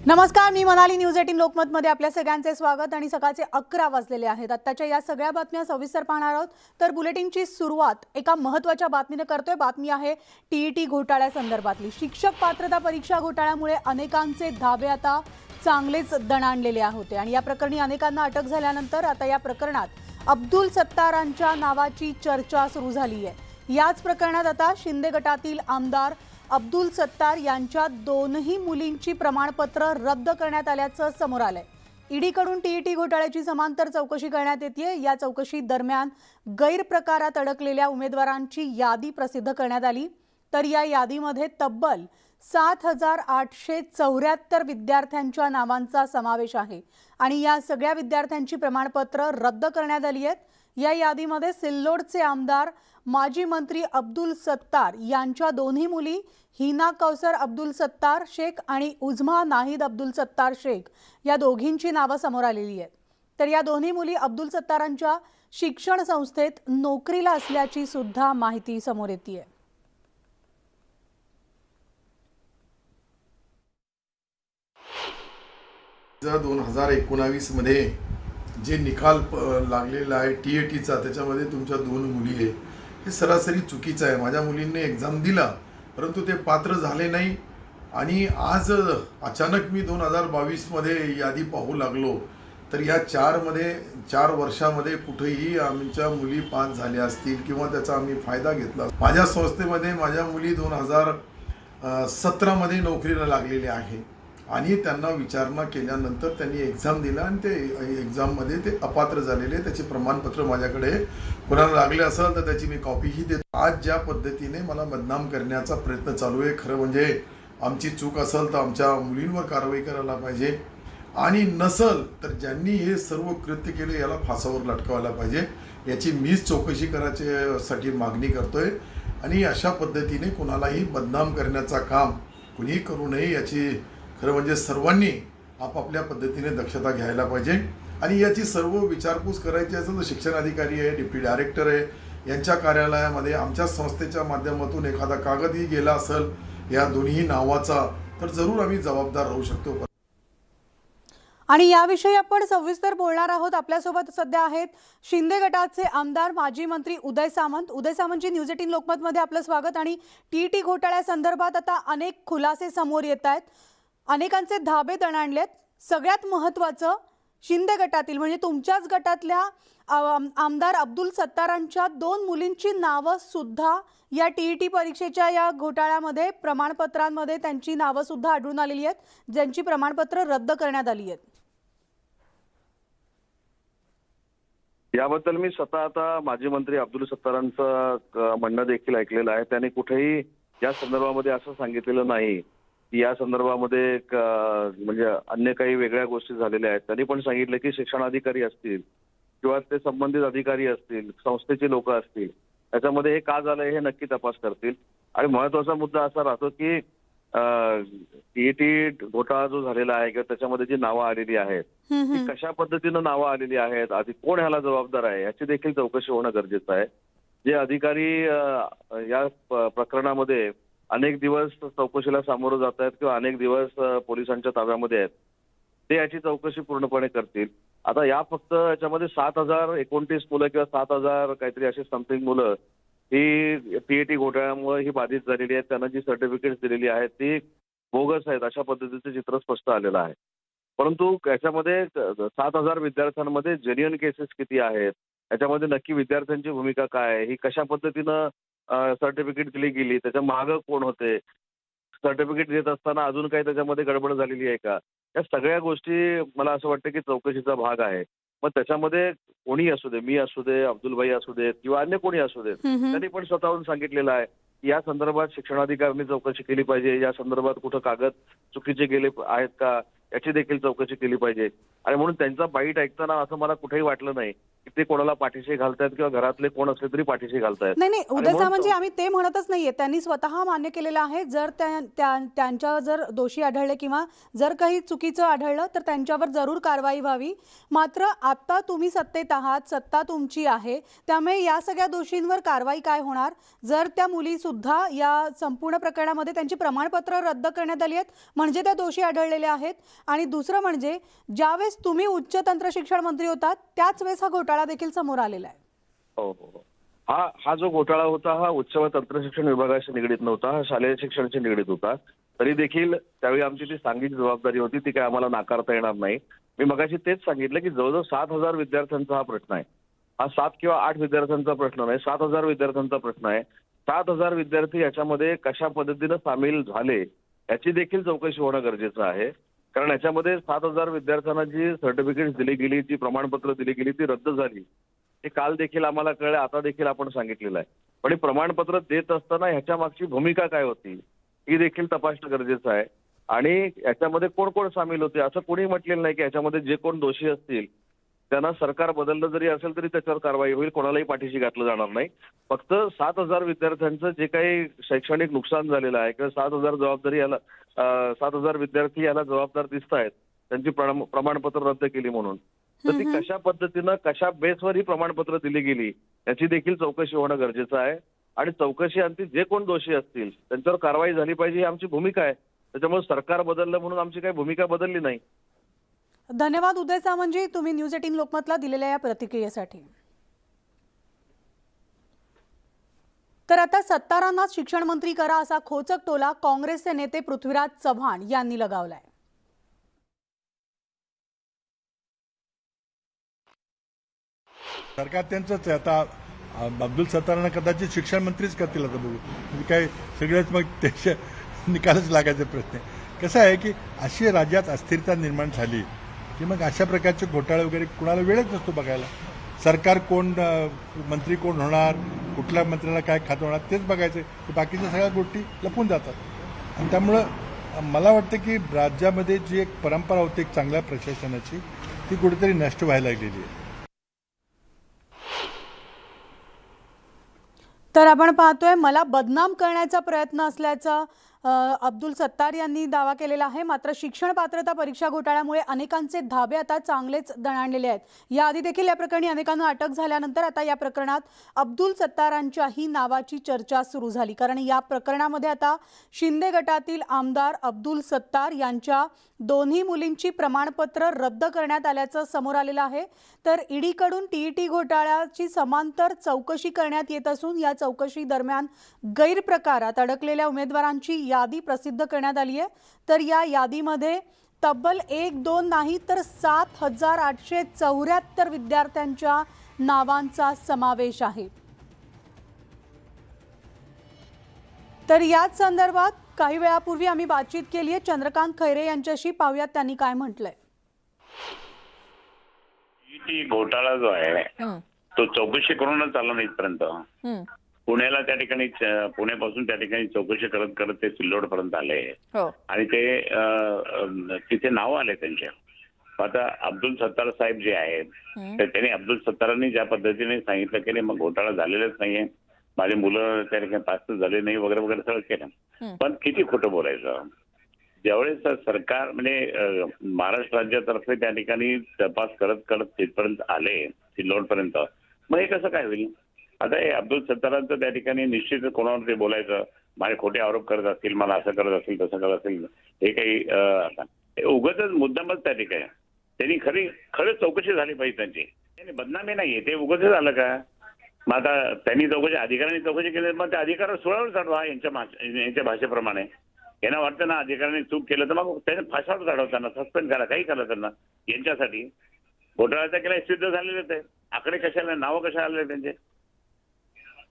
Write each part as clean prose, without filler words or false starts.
नमस्कार, मी मनाली. न्यूज 18 लोकमतमध्ये आपल्या सगळ्यांचे स्वागत. आणि सकाळचे 11 वाजलेले आहेत. आत्ताच्या या सगळ्या बातम्या सविस्तर पाहणार आहोत. तर बुलेटिनची सुरुवात एका महत्त्वाच्या बातमीने करतोय. बातमी आहे टीईटी घोटाळ्यासंदर्भातली. शिक्षक पात्रता परीक्षा घोटाळ्यामुळे अनेकांचे धाबे आता चांगलेच दणाणलेले होते आणि या प्रकरणी अनेकांना अटक झाल्यानंतर आता या प्रकरणात अब्दुल सत्तारांच्या नावाची चर्चा सुरू झाली आहे. याच प्रकरणात आता शिंदे गटातील आमदार अब्दुल सत्तार यांच्या दोनही मुलींची प्रमाणपत्र रद्द करण्यात आल्याचं समोर आलंय. ईडीकडून टीईटी घोटाळ्याची समांतर चौकशी करण्यात येते. या चौकशी दरम्यान गैरप्रकारात अडकलेल्या उमेदवारांची यादी प्रसिद्ध करण्यात आली. तर या यादीमध्ये तब्बल 7,874 विद्यार्थ्यांच्या नावांचा समावेश आहे आणि या सगळ्या विद्यार्थ्यांची प्रमाणपत्र रद्द करण्यात आली आहेत. या यादीमध्ये सिल्लोडचे आमदार माजी मंत्री अब्दुल सत्तार यांच्या दोन्ही मुली हिना कौसर अब्दुल सत्तार शेख आणि उझमा नाहिद अब्दुल सत्तार शेख या दोघींची नावं समोर आलेली आहेत. तर या दोन्ही मुली अब्दुल सत्तारांच्या शिक्षण संस्थेत नोकरीला असल्याची सुद्धा माहिती समोर येते. 2019 मध्ये जे निकाल लागलेला आहे टीएटीचा, त्याच्यामध्ये तुमच्या दोन मुली आहे, हे सरासरी चुकीचं आहे. माझ्या मुलींनी एक्झाम दिला परंतु ते पात्र झाले नाही आणि आज अचानक मी 2022 मध्ये यादी पाहू लागलो तर या 4 वर्षामध्ये कुठेही आमच्या मुली पास झाल्या असतील किंवा त्याचा आम्ही फायदा घेतला. माझ्या संस्थेमध्ये माझ्या मुली 2017 मध्ये नोकरीला लागलेल्या आहे आणि त्यांना विचारणा केल्यानंतर त्यांनी एक्झाम दिला आणि ते एक्झाममध्ये ते अपात्र झालेले. त्याचे प्रमाणपत्र माझ्याकडे कोणाला लागले असेल तर त्याची मी कॉपीही देतो. आज ज्या पद्धतीने मला बदनाम करण्याचा प्रयत्न चालू आहे, खरं म्हणजे आमची चूक असेल तर आमच्या मुलींवर कारवाई करायला पाहिजे आणि नसल तर ज्यांनी हे सर्व कृत्य केले याला फासावर लटकवायला पाहिजे. याची मीच चौकशी करायसाठी मागणी करतोय आणि अशा पद्धतीने कोणालाही बदनाम करण्याचा काम कुणीही करू नये याची खरं म्हणजे सर्वांनी आपापल्या पद्धतीने दक्षता घ्यायला पाहिजे. आणि याची सर्व विचारपूस करायची असेल तर शिक्षण अधिकारी आहे, डेप्युटी डायरेक्टर आहे, यांच्या कार्यालयामध्ये आमच्या संस्थेच्या माध्यमातून एखादा कागदही गेला असेल या दोन्ही नावाचा तर जरूर आम्ही जबाबदार राहू शकतो. आणि याविषयी आपण सविस्तर बोलणार आहोत. आपल्यासोबत सध्या आहेत शिंदे गटाचे आमदार माजी मंत्री उदय सामंत. उदय सामंतजी, न्यूज 18 लोकमतमध्ये आपलं स्वागत. आणि टीईटी घोटाळ्यासंदर्भात आता अनेक खुलासे समोर येत आहेत, अनेकांचे धाबे दणाणलेत. सगळ्यात महत्त्वाचं, शिंदे गटातील म्हणजे तुमच्याच गटातल्या आमदार अब्दुल सत्तारांच्या 2 मुलींची नावं सुद्धा या टीईटी परीक्षेच्या या घोटाळ्यामध्ये प्रमाणपत्रांमध्ये त्यांची नावं सुद्धा आढळून आलेली आहेत, ज्यांची प्रमाणपत्र रद्द करण्यात आली आहेत. याबद्दल मी स्वतः आता माजी मंत्री अब्दुल सत्तारांचं म्हणणं देखील ऐकलेलं आहे. त्यांनी कुठेही या संदर्भामध्ये असं सांगितलेलं नाही की या संदर्भामध्ये म्हणजे अन्य काही वेगळ्या गोष्टी झालेल्या आहेत. त्यांनी पण सांगितलं की शिक्षण अधिकारी असतील किंवा ते संबंधित अधिकारी असतील, संस्थेचे लोक असतील, त्याच्यामध्ये हे का झालंय हे नक्की तपास करतील. आणि महत्वाचा मुद्दा असा राहतो की टीईटी घोटाळा जो झालेला आहे किंवा त्याच्यामध्ये जी नावं आलेली आहेत ती कशा पद्धतीनं नावं आलेली आहेत, आधी कोण ह्याला जबाबदार आहे याची देखील चौकशी होणं गरजेचं आहे. जे अधिकारी या प्रकरणामध्ये अनेक दिवस चौकशीला सामोरं जात आहेत किंवा अनेक दिवस पोलिसांच्या ताब्यामध्ये आहेत, ते याची चौकशी पूर्णपणे करतील. आता या फक्त याच्यामध्ये 7,029 मुलं किंवा 7,000 काहीतरी अशी समथिंग मुलं ही टीईटी घोटाळ्यामुळे ही बाधित झालेली आहेत. त्यांना जी सर्टिफिकेट्स दिलेली आहेत ती बोगस आहेत अशा पद्धतीचं चित्र स्पष्ट आलेलं आहे. परंतु याच्यामध्ये 7,000 विद्यार्थ्यांमध्ये जेन्युइन केसेस किती आहेत, याच्यामध्ये नक्की विद्यार्थ्यांची भूमिका काय आहे, ही कशा पद्धतीनं सर्टिफिकेट दिली गेली, त्याच्या मागं कोण होते, सर्टिफिकेट देत असताना अजून काही त्याच्यामध्ये गडबड झालेली आहे का, या सगळ्या गोष्टी मला असं वाटतं की चौकशीचा भाग आहे. मग त्याच्यामध्ये कोणी असू दे, मी असू दे, अब्दुलभाई असू देत किंवा अन्य कोणी असू देत, त्यांनी पण स्वतःहून सांगितलेलं आहे की या संदर्भात शिक्षणाधिकाऱ्यांनी चौकशी केली पाहिजे, या संदर्भात कुठं कागद चुकीचे गेले आहेत का याची देखील चौकशी केली पाहिजे. आणि म्हणून त्यांचा बाईट ऐकताना असं मला कुठेही वाटलं नाही की ते कोणाला पाठीशी घालतायत किंवा घरातले कोण असले तरी पाठीशी घालतायत. नाही आणि उदय म्हणून म्हणजे आम्ही ते म्हणतच नाहीये, त्यांनी स्वतः मान्य केलेलं आहे. जर त्यांच्या जर दोषी आढळले किंवा जर काही चुकीचं आढळलं तर त्यांच्यावर जरूर कारवाई व्हावी. मात्र आता तुम्ही सत्तेत आहात, सत्ता तुमची आहे, त्यामुळे या सगळ्या दोषींवर कारवाई काय होणार? जर त्या मुली सुद्धा या संपूर्ण प्रकरणामध्ये त्यांची प्रमाणपत्र रद्द करण्यात आली आहेत म्हणजे त्या दोषी आढळलेल्या आहेत. आणि दुसरं म्हणजे ज्यावेळेस तुम्ही उच्च तंत्र शिक्षण मंत्री होतात त्याच वेळेस हा घोटाळा देखील समोर आलेला आहे. हो हो हो. हा जो घोटाळा होता हा उच्च व तंत्र शिक्षण विभागाशी निगडीत नव्हता, हा शालेय शिक्षणाशी निगडीत होता. तरी देखील त्यावेळी आमची जी सांघिक जबाबदारी होती ती काय आम्हाला नाकारता येणार नाही. मी मगाशी तेच सांगितलं की जवळजवळ 7,000 विद्यार्थ्यांचा हा प्रश्न आहे. हा 7 किंवा 8 विद्यार्थ्यांचा प्रश्न नाही, 7,000 विद्यार्थ्यांचा प्रश्न आहे. 7,000 विद्यार्थी याच्यामध्ये कशा पद्धतीनं सामील झाले याची देखील चौकशी होणं गरजेचं आहे. कारण याच्यामध्ये 7,000 विद्यार्थ्यांना जी सर्टिफिकेट दिली गेली, जी प्रमाणपत्र दिली गेली ती रद्द झाली. हे काल देखील आम्हाला कळलं, आता देखील आपण सांगितलेलं आहे. पण हे प्रमाणपत्र देत असताना ह्याच्या मागची भूमिका काय होती ही देखील तपासणं गरजेचं आहे. आणि याच्यामध्ये कोण कोण सामील होते असं कोणी म्हटलेलं नाही की याच्यामध्ये जे कोण दोषी असतील त्यांना सरकार बदललं जरी असेल तरी त्याच्यावर कारवाई होईल, कोणालाही पाठीशी घातलं जाणार नाही. फक्त 7,000 विद्यार्थ्यांचं जे काही शैक्षणिक नुकसान झालेलं आहे किंवा 7,000 जबाबदारी याला 7,000 विद्यार्थी याला जबाबदार दिसत आहेत त्यांची प्रमाणपत्र रद्द केली म्हणून. तर ती कशा पद्धतीनं कशा बेसवर ही प्रमाणपत्र दिली गेली याची देखील चौकशी होणं गरजेचं आहे. आणि चौकशी अंती जे कोण दोषी असतील त्यांच्यावर कारवाई झाली पाहिजे ही आमची भूमिका आहे. त्याच्यामुळे सरकार बदललं म्हणून आमची काही भूमिका बदलली नाही. धन्यवाद उदय सामंतजी, तुम्ही न्यूज 18 लोकमतला दिलेल्या या प्रतिक्रियेसाठी. तर आता सत्तारांना शिक्षण मंत्री करा असा खोचक टोला काँग्रेसचे नेते पृथ्वीराज चव्हाण यांनी लगावलाय. सरकार त्यांचंच आहे. आता अब्दुल सत्तारांना कदाचित शिक्षण मंत्रीच करतील, आता बघू. म्हणजे काय सगळ्याच मग त्याच्या निकालच लागायचा प्रश्न आहे. कसं आहे की अशी राज्यात अस्थिरता निर्माण झाली की मग अशा प्रकारचे घोटाळे वगैरे कुणाला वेळच नसतो बघायला. सरकार कोण, मंत्री कोण होणार, कुठल्या मंत्र्याला काय खातं होणार तेच बघायचं, बाकीच्या सगळ्या गोष्टी लपून जातात. आणि त्यामुळं मला वाटतं की राज्यामध्ये जी एक परंपरा होती एक चांगल्या प्रशासनाची ती कुठेतरी नष्ट व्हायला लागलेली आहे. तर आपण पाहतोय मला बदनाम करण्याचा प्रयत्न असल्याचा अब्दुल सत्तार यांनी दावा केलेला आहे. मात्र शिक्षण पात्रता परीक्षा घोटाळ्यामुळे अनेकांचे धाबे आता चांगलेच दणाणलेले आहेत. याआधी देखील या प्रकरणी अनेकांना अटक झाल्यानंतर आता या प्रकरणात अब्दुल सत्तारांच्याही नावाची चर्चा सुरू झाली. कारण या प्रकरणामध्ये आता शिंदे गटातील आमदार अब्दुल सत्तार यांच्या दोन्ही मुलींची प्रमाणपत्र रद्द करण्यात आल्याचं समोर आलेलं आहे. तर ईडीकडून टीईटी घोटाळ्याची समांतर चौकशी करण्यात येत असून या चौकशी दरम्यान गैरप्रकारात अडकलेल्या उमेदवारांची यादी प्रसिद्ध करण्यात आली आहे. तर या यादीमध्ये तब्बल 1-2 नाही तर 7,874 विद्यार्थ्यांच्या नावांचा समावेश आहे. तर याच संदर्भात काही वेळापूर्वी आम्ही बातचीत केली आहे चंद्रकांत खैरे यांच्याशी. पाहूयात त्यांनी काय म्हटलंय. घोटाळा जो आहे तो चौकशी करूनच आला नाही इथपर्यंत. पुण्याला त्या ठिकाणी पुण्यापासून त्या ठिकाणी चौकशी करत करत ते सिल्लोड पर्यंत आले आणि ते तिथे नाव आले त्यांचे. आता अब्दुल सत्तार साहेब जे आहेत तर त्यांनी अब्दुल सत्तारांनी ज्या पद्धतीने सांगितलं की मग घोटाळा झालेलाच नाहीये, माझे मुलं त्या ठिकाणी पास झाले नाही वगैरे वगैरे सगळं केलं. पण किती खोटं बोलायचं. ज्यावेळेस सरकार म्हणजे महाराष्ट्र राज्यातर्फे त्या ठिकाणी तपास करत करत तिथपर्यंत आले सिल्लोड पर्यंत, मग हे कसं काय होईल. आता हे अब्दुल सत्तारांचं त्या ठिकाणी निश्चित कोणावर ते बोलायचं, माझे खोटे आरोप करत असतील, मला असं करत असेल तसं करत असेल, हे काही उगाचच मुद्दामच त्या ठिकाणी त्यांनी खरंच चौकशी झाली पाहिजे त्यांची. त्यांनी बदनामी नाहीये, ते उगाचच आलं का. मग आता त्यांनी चौकशी अधिकाऱ्यांनी चौकशी केली मग त्या अधिकाऱ्यावर सुळावर चढवा यांच्या भाषेप्रमाणे. यांना वाटतं ना अधिकाऱ्यांनी चूक केलं तर मग त्यांना फासावर चढवा, त्यांना सस्पेंड करा, काही करा त्यांना. यांच्यासाठी घोटाळ्याचा केला सिद्ध झालेलेच आहे. आकडे कशाला, नावं कशा आले त्यांचे.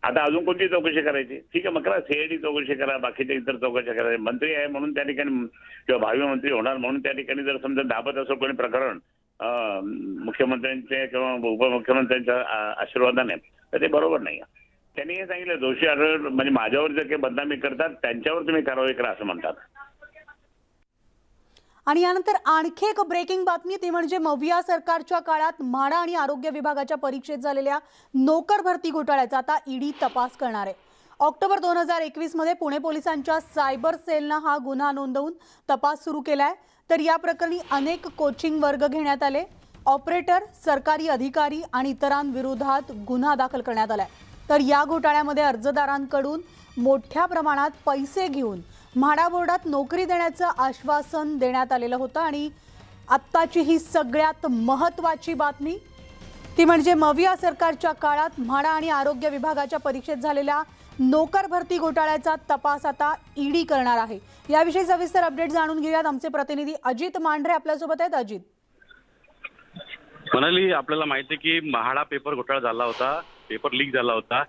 आता अजून कोणती चौकशी करायची. ठीक आहे मग करा, सीआयडी चौकशी करा, बाकीच्या इतर चौकशा करा. मंत्री आहे म्हणून त्या ठिकाणी किंवा भावी मंत्री होणार म्हणून त्या ठिकाणी जर समजा दाबत असो कोणी प्रकरण मुख्यमंत्र्यांचे किंवा उपमुख्यमंत्र्यांच्या आशीर्वादाने तर ते बरोबर नाही. त्यांनी हे सांगितलं दोषी आढळ म्हणजे माझ्यावर जर काही बदनामी करतात त्यांच्यावर तुम्ही कारवाई करा असं म्हणतात. आणि यानंतर आणखी एक ब्रेकिंग बातमी, ती म्हणजे मविया सरकारच्या काळात म्हाडा आणि आरोग्य विभागाच्या परीक्षेत झालेल्या नोकर भरती घोटाळ्याचा आता ईडी तपास करणार आहे. ऑक्टोबर 2021 मध्ये पुणे पोलिसांच्या सायबर सेलनं हा गुन्हा नोंदवून तपास सुरू केलाय. तर या प्रकरणी अनेक कोचिंग वर्ग घेण्यात आले. ऑपरेटर, सरकारी अधिकारी आणि इतरांविरोधात गुन्हा दाखल करण्यात आलाय. तर या घोटाळ्यामध्ये अर्जदारांकडून मोठ्या प्रमाणात पैसे घेऊन म्हाडा बोर्डात नोकरी देण्याचं आश्वासन देण्यात आलेलं होतं. आणि आत्ताची ही सगळ्यात महत्त्वाची बातमी, ती म्हणजे मविया सरकारच्या काळात म्हाडा आणि आरोग्य विभागाच्या परीक्षेत झालेल्या नोकर भरती घोटाळ्याचा तपास आता ईडी करणार आहे. याविषयी सविस्तर अपडेट जाणून घेऊयात. आमचे प्रतिनिधी अजित मांढरे आपल्यासोबत आहेत. अजित, मनाली, आपल्याला माहिती आहे की म्हाडा पेपर घोटाळा झाला होता, पेपर लीक झाला होता.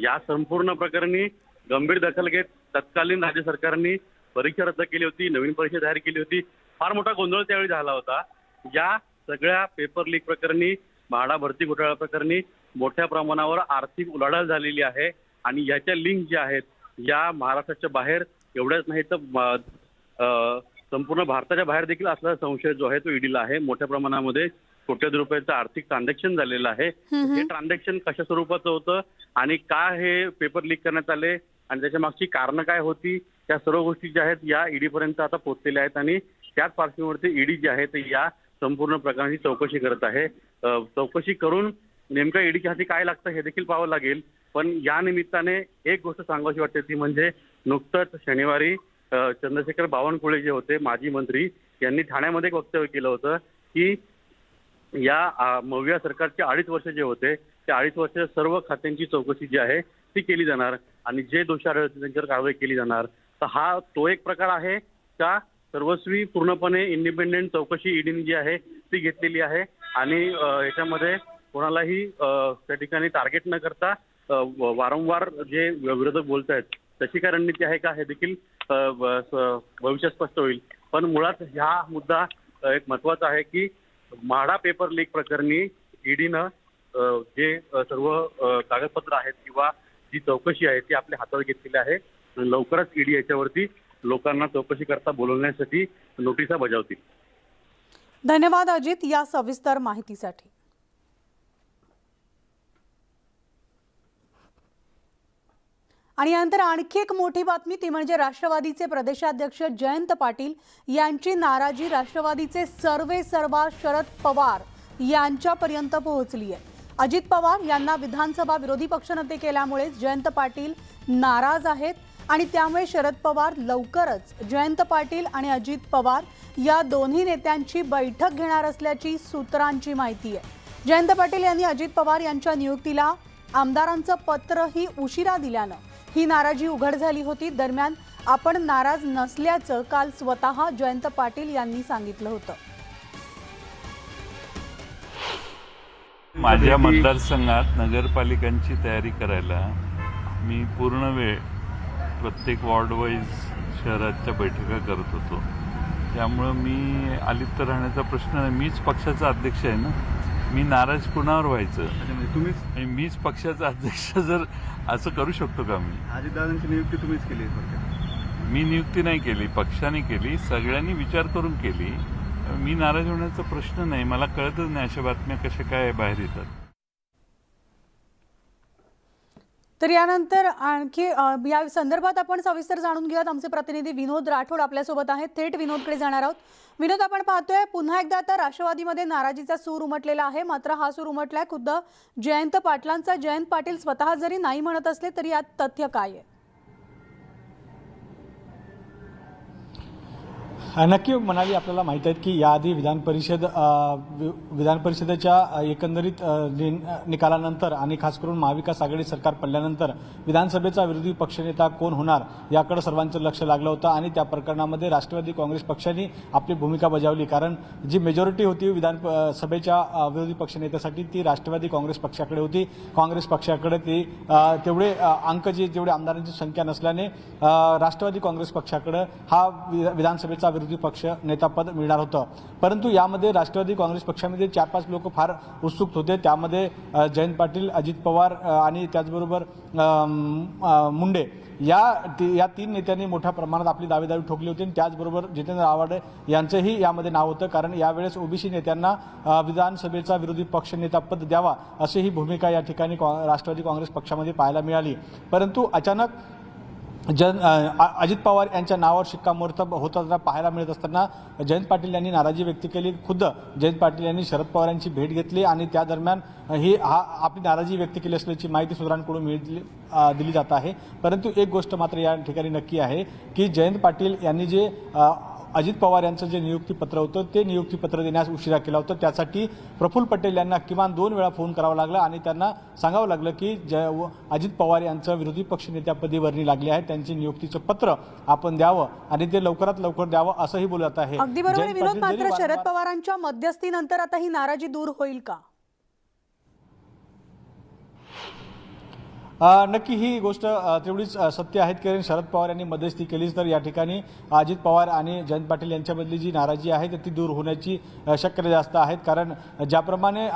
या संपूर्ण प्रकरणी गंभीर दखल घेत तत्कालीन राज्य सरकारने परीक्षा रद्द केली होती, नवीन परीक्षा जाहीर केली होती. फार मोठा गोंधळ त्यावेळी झाला होता. या सगळ्या पेपर लीक प्रकरणी, म्हाडा भरती घोटाळा प्रकरणी मोठ्या प्रमाणावर आर्थिक उलाढाल झालेली आहे. आणि याच्या लिंक ज्या आहेत या महाराष्ट्राच्या बाहेर एवढ्याच नाही तर संपूर्ण भारताच्या बाहेर देखील असल्याचा संशय जो आहे तो ईडीला आहे. मोठ्या प्रमाणामध्ये कोट्यवधी रुपयाचं आर्थिक ट्रान्झॅक्शन झालेलं आहे. हे ट्रान्झॅक्शन कशा स्वरूपाचं होतं आणि का हे पेपर लीक करण्यात आले आणि त्याच्या मागची कारणं काय होती, या सर्व गोष्टी ज्या आहेत या ईडी पर्यंत आता पोहोचलेल्या आहेत. आणि त्याच पार्श्वभूमीवरती ईडी जी आहे ते या संपूर्ण प्रकरणाची चौकशी करत आहे. चौकशी करून नेमकं ईडीच्या हाती काय लागतं हे देखील पाहावं लागेल. पण या निमित्ताने एक गोष्ट सांगावीशी वाटते, ती म्हणजे नुकतंच शनिवारी चंद्रशेखर बावनकुळे जे होते माजी मंत्री, यांनी ठाण्यामध्ये एक वक्तव्य केलं होतं की या मविया सरकारचे 2.5 वर्ष जे होते त्या 2.5 वर्ष सर्व खात्यांची चौकशी जी आहे ती केली जाणार आणि जे दोषी आढळतील त्यांच्यावर कारवाई केली जाणार. तर हा तो एक प्रकार आहे का सर्वस्वी पूर्णपणे इंडिपेंडेंट चौकशी ईडीने जी आहे ती घेतलेली आहे आणि याच्यामध्ये कोणालाही त्या ठिकाणी टार्गेट न करता वारंवार जे विरोधक बोलत आहेत तशी काय रणनीती आहे का हे देखील भविष्यात स्पष्ट होईल. पण मुळात हा मुद्दा एक महत्वाचा आहे की म्हाडा पेपर लीक प्रकरणी ईडीनं जे सर्व कागदपत्र आहेत किंवा जी चौकशी आहे ती आपल्या हातात घेतलेली आहे. लवकरच ईडी याच्यावरती लोकांना चौकशी करता बोलवण्यासाठी नोटिसा बजावतील. धन्यवाद अजित या सविस्तर माहितीसाठी. आणि यानंतर आणखी एक मोठी बातमी, ती म्हणजे राष्ट्रवादीचे प्रदेशाध्यक्ष जयंत पाटील यांची नाराजी राष्ट्रवादीचे सर्वेसर्वा शरद पवार यांच्यापर्यंत पोहोचली आहे. अजित पवार यांना विधानसभा विरोधी पक्षनेते केल्यामुळे जयंत पाटील नाराज आहेत आणि त्यामुळे शरद पवार लवकरच जयंत पाटील आणि अजित पवार या दोन्ही नेत्यांची बैठक घेणार असल्याची सूत्रांची माहिती आहे. जयंत पाटील यांनी अजित पवार यांच्या नियुक्तीला आमदारांचं पत्रही उशिरा दिल्यानं ही नाराजी उघड झाली होती. दरम्यान आपण नाराज नसल्याचं काल स्वतः जयंत पाटील यांनी सांगितलं होतं. माझ्या मतदारसंघात नगरपालिकांची तयारी करायला मी पूर्ण वेळ प्रत्येक वॉर्ड वाईज शहराच्या बैठका करत होतो. त्यामुळं मी अलिप्त राहण्याचा प्रश्न नाही. मीच पक्षाचा अध्यक्ष आहे ना, मी नाराज कुणावर व्हायचं? तुम्हीच? मीच पक्षाचा अध्यक्ष जर असं करू शकतो का? मी अजितदादांची नियुक्ती तुम्हीच केली? मी नियुक्ती नाही केली, पक्षाने केली, सगळ्यांनी विचार करून केली. मी नाराज होण्याचा प्रश्न नाही. मला कळतच नाही अशा बातम्या कशा काय बाहेर येतात. तर यानंतर आणखी या संदर्भात आपण सविस्तर जाणून घेऊयात. आमचे प्रतिनिधी विनोद राठोड आपल्यासोबत आहेत. थेट विनोदकडे जाणार आहोत. विनोद, आपण पाहतोय पुन्हा एकदा आता राष्ट्रवादीमध्ये नाराजीचा सूर उमटलेला आहे. मात्र हा सूर उमटलाय खुद्द जयंत पाटलांचा. जयंत पाटील स्वतः जरी नाही म्हणत असले तरी यात तथ्य काय आहे? नक्की म्हणाली, आपल्याला माहीत आहे की याआधी विधान परिषदेच्या एकंदरीत निकालानंतर आणि खास करून महाविकास आघाडी सरकार पडल्यानंतर विधानसभेचा विरोधी पक्षनेता कोण होणार याकडे सर्वांचं लक्ष लागलं होतं आणि त्या प्रकरणामध्ये राष्ट्रवादी काँग्रेस पक्षाने आपली भूमिका बजावली. कारण जी मेजॉरिटी होती विधानसभेच्या विरोधी पक्षनेत्यासाठी ती राष्ट्रवादी काँग्रेस पक्षाकडे होती. काँग्रेस पक्षाकडे ती तेवढे जेवढे आमदारांची संख्या नसल्याने राष्ट्रवादी काँग्रेस पक्षाकडे हा विधानसभेचा विरोधी पक्ष नेतापद मिळणार होतं. परंतु यामध्ये राष्ट्रवादी काँग्रेस पक्षामध्ये 4-5 लोक फार उत्सुक होते. त्यामध्ये जयंत पाटील, अजित पवार आणि त्याचबरोबर मुंडे या 3 नेत्यांनी मोठ्या प्रमाणात आपली दावेदारी ठोकली होती. त्याचबरोबर जितेंद्र आव्हाड यांचंही यामध्ये नाव होतं, कारण यावेळेस ओबीसी नेत्यांना विधानसभेचा विरोधी पक्षनेतापद द्यावा अशी ही भूमिका या ठिकाणी राष्ट्रवादी काँग्रेस पक्षामध्ये पाहायला मिळाली. परंतु अचानक अजित पवार यांच्या नावावर शिक्कामोर्तब होताना पाहायला मिळत असताना जयंत पाटील यांनी नाराजी व्यक्त केली. खुद्द जयंत पाटील यांनी शरद पवार यांची भेट घेतली आणि त्या दरम्यान आपली नाराजी व्यक्त केली असल्याची माहिती सूत्रांकडून दिली जात आहे. परंतु एक गोष्ट मात्र या ठिकाणी नक्की आहे की जयंत पाटील यांनी जे अजित पवार यांचं जे नियुक्तीपत्र होतं ते नियुक्तीपत्र देण्यास उशिरा केला होता. त्यासाठी प्रफुल्ल पटेल यांना किमान 2 वेळा फोन करावा लागला आणि त्यांना सांगावं लागलं की अजित पवार यांचं विरोधी पक्षनेत्यापदी वर्णी लागली आहे, त्यांची नियुक्तीचं पत्र आपण द्यावं आणि ते लवकरात लवकर द्यावं असंही बोलत आहे. अगदी बरोबर विनोद. मात्र शरद पवारांच्या मध्यस्थीनंतर आता ही नाराजी दूर होईल का? नक्की ही गोष्ट तेवढीच सत्य आहे, कारण शरद पवार यांनी मध्यस्थी केलीच तर या ठिकाणी अजित पवार आणि जयंत पाटील यांच्यामधली जी नाराजी आहे ती दूर होण्याची शक्यता जास्त आहेत. कारण ज्याप्रमाणे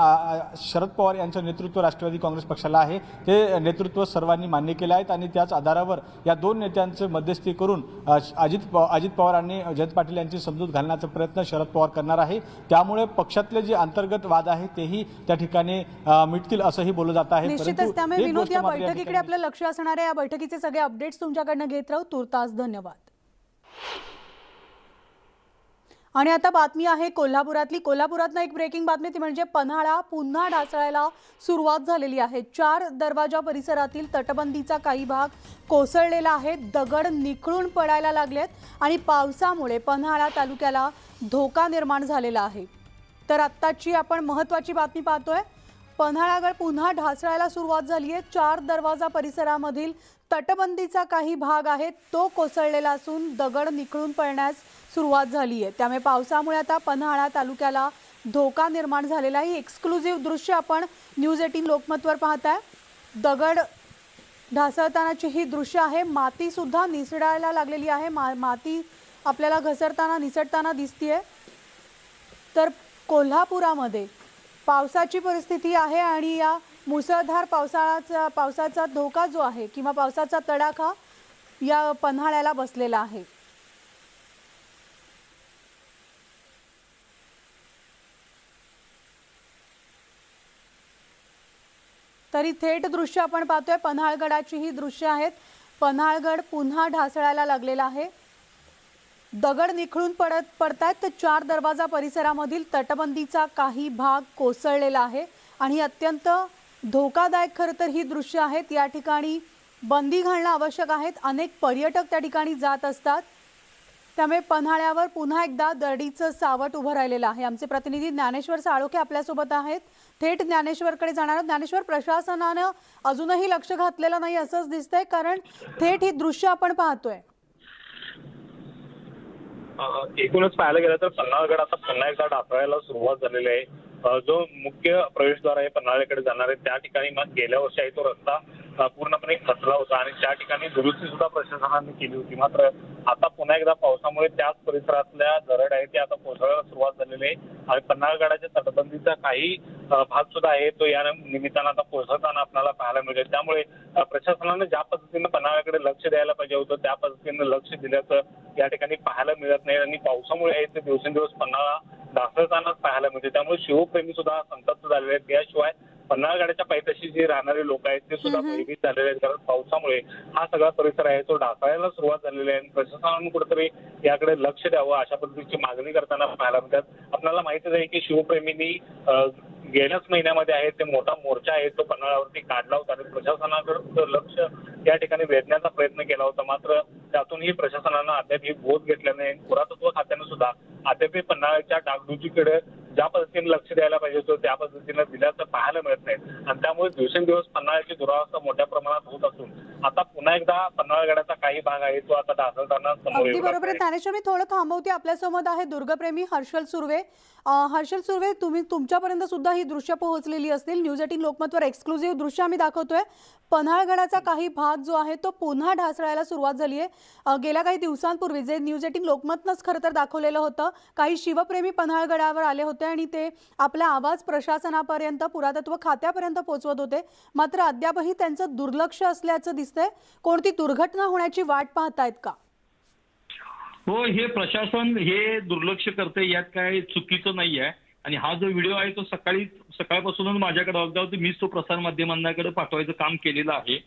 शरद पवार यांचं नेतृत्व राष्ट्रवादी काँग्रेस पक्षाला आहे ते नेतृत्व सर्वांनी मान्य केलं आहे आणि त्याच आधारावर या 2 नेत्यांचे मध्यस्थी करून अजित पवार आणि जयंत पाटील यांची समजूत घालण्याचा प्रयत्न शरद पवार करणार आहे. त्यामुळे पक्षातले जे अंतर्गत वाद आहेत तेही त्या ठिकाणी मिटतील असंही बोललं जात आहे. निश्चितच. त्यामुळे विनोद, या बैठकीकडे आपलं लक्ष असणार आहे. या बैठकीचे सगळे अपडेट्स तुमच्याकडनं घेत राहू. तुर्तास धन्यवाद. आणि आता बातमी आहे कोल्हापुरातली. कोल्हापुरातनं एक ब्रेकिंग बातमी, ती म्हणजे पन्हाळा पुन्हा ढासळायला सुरुवात झालेली आहे. 4 दरवाजा परिसरातील तटबंदीचा काही भाग कोसळलेला आहे. दगड निखळून पडायला लागलेत आणि पावसामुळे पन्हाळा तालुक्याला धोका निर्माण झालेला आहे. तर आत्ताची आपण महत्त्वाची बातमी पाहतोय. पन्हाळागड पुन्हा ढासळायला सुरुवात झाली आहे. 4 दरवाजा परिसरामधील तटबंदीचा काही भाग आहे तो कोसळलेला असून दगड निखळून पडण्यास सुरुवात झाली आहे. त्यामुळे पावसामुळे आता पन्हाळा तालुक्याला धोका निर्माण झालेला आहे. एक्सक्लुझिव्ह दृश्य आपण न्यूज 18 लोकमतवर पाहताय. दगड ढासळतानाची ही दृश्य आहे. माती सुद्धा निसडायला लागलेली आहे. माती आपल्याला घसरताना निसटताना दिसतीये. तर कोल्हापुरामध्ये पावसाची परिस्थिती आहे आणि या मुसळधार पावसाचा धोका जो आहे किंवा पावसाचा तडाखा या पन्हाळ्याला बसलेला आहे. तरी थेट दृश्य आपण पाहतोय. पन्हाळगडाची ही दृश्य आहेत. पन्हाळगड पुन्हा ढासळायला लागलेला आहे. दगड निखळून पडतायत. तर 4 दरवाजा परिसरामधील तटबंदीचा काही भाग कोसळलेला आहे आणि अत्यंत धोकादायक खरं तर ही दृश्य आहेत. या ठिकाणी बंदी घालणं आवश्यक आहे. अनेक पर्यटक त्या ठिकाणी जात असतात. त्यामुळे पन्हाळ्यावर पुन्हा एकदा दरडीचं सावट उभं राहिलेलं आहे. आमचे प्रतिनिधी ज्ञानेश्वर साळोखे आपल्यासोबत आहेत. थेट ज्ञानेश्वरकडे जाणार आहोत. ज्ञानेश्वर, प्रशासनानं अजूनही लक्ष घातलेलं नाही असंच दिसतंय, कारण थेट ही दृश्य आपण पाहतोय. एकूणच पाहायला गेलं तर पन्हाळगड आता पुन्हा एकदा ढासळायला सुरुवात झालेली आहे. जो मुख्य प्रवेशद्वार आहे पन्हाळ्याकडे जाणार आहे त्या ठिकाणी मग गेल्या वर्षी आहे तो रस्ता पूर्णपणे खचला होता आणि त्या ठिकाणी दुरुस्ती सुद्धा प्रशासनाने केली होती. मात्र आता पुन्हा एकदा पावसामुळे त्याच परिसरातल्या दरड आहे ते आता कोसळायला सुरुवात झालेली आहे आणि पन्हाळगडाच्या तटबंदीचा काही भाग सुद्धा आहे तो या निमित्तानं आता कोसळताना आपल्याला पाहायला मिळेल. त्यामुळे प्रशासनाने ज्या पद्धतीने पन्हाळ्याकडे लक्ष द्यायला पाहिजे होतं त्या पद्धतीने लक्ष दिल्याचं या ठिकाणी पाहायला मिळत नाही आणि पावसामुळे आहे ते दिवसेंदिवस पन्हाळा ढासळतानाच पाहायला मिळते. त्यामुळे शिवप्रेमी सुद्धा संतप्त झालेले आहेत. त्याशिवाय पन्हाळगडाच्या पायथ्याशी जे राहणारे लोक आहेत ते सुद्धा भयभीत झालेले आहेत, कारण पावसामुळे हा सगळा परिसर आहे तो ढासळायला सुरुवात झालेली आहे. प्रशासनाने कुठेतरी याकडे लक्ष द्यावं अशा पद्धतीची मागणी करताना पाहायला मिळतात. आपल्याला माहितीच आहे की शिवप्रेमींनी गेल्याच महिन्यामध्ये आहे ते मोठा मोर्चा आहे तो पन्हाळ्यावरती काढला होता आणि प्रशासनाकडे लक्ष या ठिकाणी वेधण्याचा प्रयत्न केला होता. मात्र त्यातूनही प्रशासनानं अद्याप ही बोध घेतल्याने पुरातत्व खात्याने सुद्धा अद्याप पन्हाळ्याच्या डागडुजीकडे ज्या पद्धतीने लक्ष द्यायला पाहिजे होतं त्या पद्धतीने दिल्याचं पाहायला मिळत नाही आणि त्यामुळे दिवसेंदिवस पन्हाळ्याची दुरावस्था मोठ्या प्रमाणात होत असून आता पुन्हा एकदा पन्हाळगडाचा काही भाग आहे तो आता ढासळताना समोर अगदी बरोबर आहे. ज्ञानेश्वर, मी थोडं थांबवते. आपल्यासोबत आहे दुर्गप्रेमी हर्षल सुर्वे. हर्षल सुर्वे, तुमच्यापर्यंत सुद्धा ही दृश्य पोहोचलेली असतील. न्यूज 18 लोकमतवर एक्सक्लुझिव्ह दृश्य आम्ही दाखवतोय. पन्हाळगडाचा काही भाग जो आहे तो पुन्हा ढासळायला सुरुवात झाली आहे. गेल्या काही दिवसांपूर्वी जे न्यूज 18 लोकमतनंच खरं तर दाखवलेलं होतं, काही शिवप्रेमी पन्हाळगडावर आले होते आणि ते आपला आवाज प्रशासनापर्यंत, पुरातत्व खात्यापर्यंत पोहोचवत होते. मात्र अद्यापही त्यांचं दुर्लक्ष असल्याचं दिसतंय. कोणती दुर्घटना होण्याची वाट पाहतायत का? हो, हे प्रशासन हे दुर्लक्ष करते, यात काय चुकीचं नाही आहे. आणि हा जो व्हिडिओ आहे तो सकाळपासूनच माझ्याकडे होता होता. मीच तो प्रसार माध्यमांकडे पाठवायचं काम केलेलं आहे.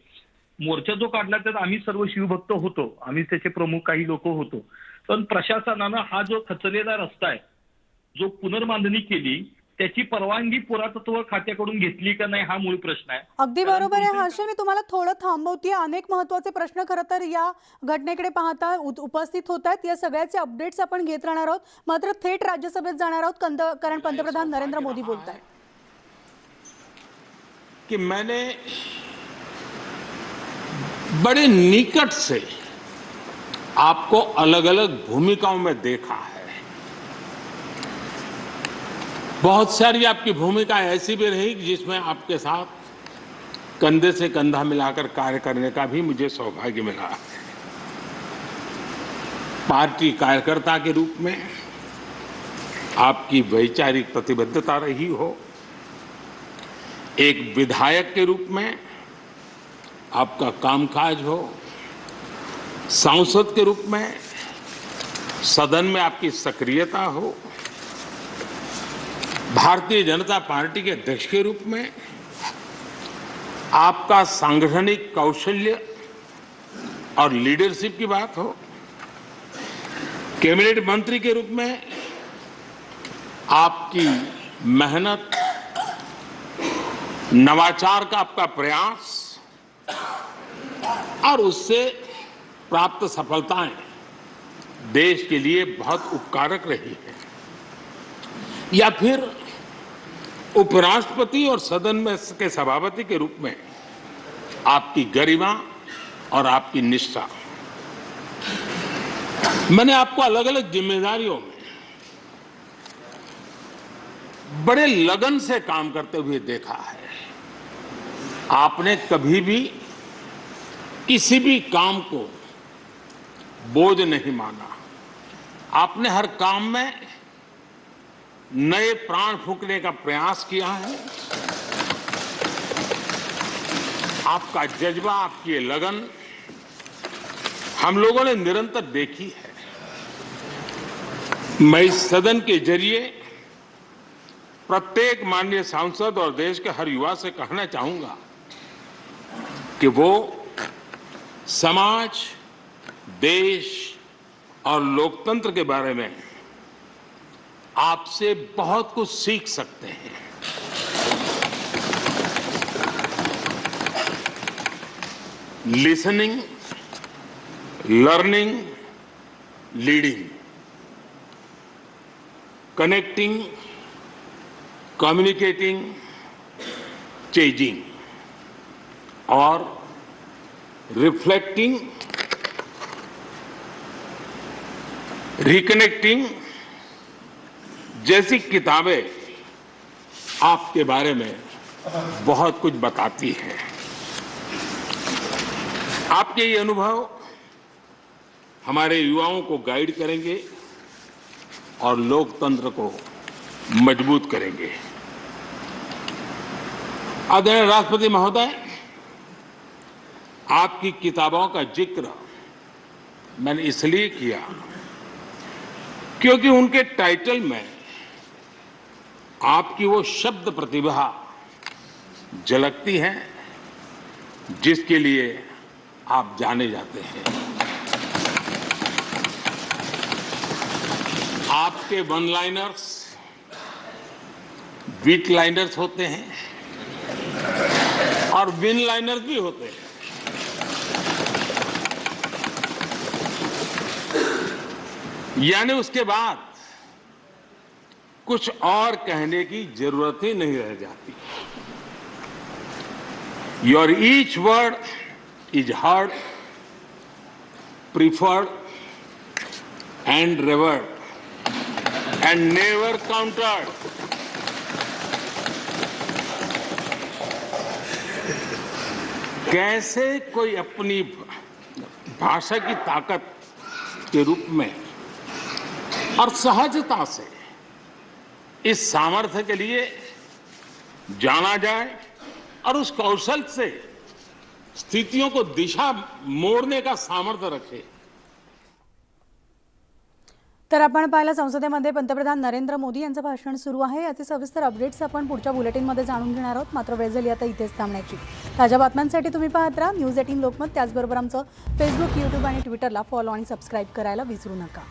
मोर्चा जो काढला त्यात आम्ही सर्व शिवभक्त होतो, आम्ही त्याचे प्रमुख काही लोक होतो. पण प्रशासनानं हा जो खचलेला रस्ता आहे, जो पुनर्बांधणी केली, त्याची परवानगी पुरातत्व खात्याकडून घेतली का नाही हा मूळ प्रश्न आहे. अगदी बरोबर आहे हर्ष, मी तुम्हाला थोडं थांबवते. अनेक महत्त्वाचे प्रश्न खरं तर या घटनेकडे पाहता उपस्थित होत आहेत. या सगळ्याचे अपडेट्स आपण घेत राहणार आहोत. मात्र थेट राज्यसभेत जाणार आहोत, कारण पंतप्रधान नरेंद्र मोदी बोलत आहेत कि मैंने बड़े निकट से आपको अलग अलग भूमिकाओं में देखा है. बहुत सारी आपकी भूमिका ऐसी भी रही जिसमें आपके साथ कंधे से कंधा मिलाकर कार्य करने का भी मुझे सौभाग्य मिला है. पार्टी कार्यकर्ता के रूप में आपकी वैचारिक प्रतिबद्धता रही हो, एक विधायक के रूप में आपका कामकाज हो, सांसद के रूप में सदन में आपकी सक्रियता हो, भारतीय जनता पार्टी के अध्यक्ष के रूप में आपका सांगठनिक कौशल्य और लीडरशिप की बात हो, कैबिनेट मंत्री के रूप में आपकी मेहनत, नवाचार का आपका प्रयास और उससे प्राप्त सफलताएं देश के लिए बहुत उपकारक रही है, या फिर उपराष्ट्रपति और सदन में के सभापति के रूप में आपकी गरिमा और आपकी निष्ठा. मैंने आपको अलग अलग जिम्मेदारियों में बड़े लगन से काम करते हुए देखा है. आपने कभी भी किसी भी काम को बोझ नहीं माना. आपने हर काम में नए प्राण फूंकने का प्रयास किया है. आपका जज्बा, आपकी ये लगन हम लोगों ने निरंतर देखी है. मैं इस सदन के जरिए प्रत्येक माननीय सांसद और देश के हर युवा से कहना चाहूंगा कि वो समाज, देश और लोकतंत्र के बारे में आपसे बहुत कुछ सीख सकते हैं. Listening, learning, leading, connecting, communicating, changing और रिफ्लेक्टिंग, रिकनेक्टिंग जैसी किताबें आपके बारे में बहुत कुछ बताती हैं. आपके ये अनुभव हमारे युवाओं को गाइड करेंगे और लोकतंत्र को मजबूत करेंगे. आदरणीय राष्ट्रपति महोदय, आपकी किताबों का जिक्र मैंने इसलिए किया क्योंकि उनके टाइटल में आपकी वो शब्द प्रतिभा झलकती है जिसके लिए आप जाने जाते हैं. आपके वन लाइनर्स, वीट लाइनर्स होते हैं और विन लाइनर्स भी होते हैं. यानी उसके बाद कुछ और कहने की जरूरत ही नहीं रह जाती. Your each word is heard, preferred end reward end never countered. कैसे कोई अपनी भाषा की ताकत के रूप में और सहजता से इस सामर्थ्य के लिए जाना जाए और उस कौशल से स्थितियों को दिशा मोड़ने का सामर्थ्य रखे। तर आपण पाहिलं संसदेमध्ये पंतप्रधान नरेंद्र मोदी यांचं भाषण सुरू आहे. याचे सविस्तर अपडेट्स आपण पुढच्या बुलेटिनमध्ये जाणून घेणार आहोत. मात्र वेळ झाली आता इथेच थांबण्याची. ताज्या बातम्यांसाठी तुम्ही पाहत राहा न्यूज 18 लोकमत. त्याचबरोबर आमचं फेसबुक, यूट्यूब आणि ट्विटरला फॉलो आणि सबस्क्राईब करायला विसरू नका.